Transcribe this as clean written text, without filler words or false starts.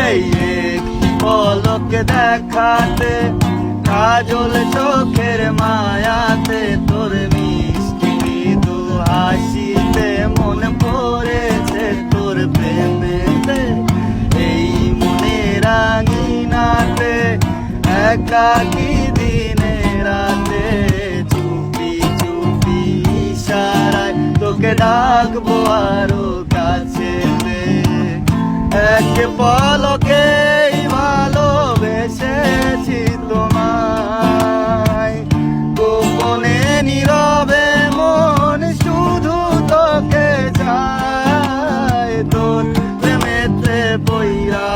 এই একটি পলক দেখাতে, কাজল চোখের মায়াতে, তোর মিষ্টি মৃদু হাসিতে মন পড়েছে তোর প্রেমেতে। এই মনে রাঙিনাতে একাকী দিনে রাতে, চুপি চুপি ইশারায় তোকে ডাকবো আরো কাছেতে। এক পলকে ভালোবেসেছি তোমায়, গোপনে নীরবে মন শুধু তোকে চায়, তোর প্রেমেতে পইরা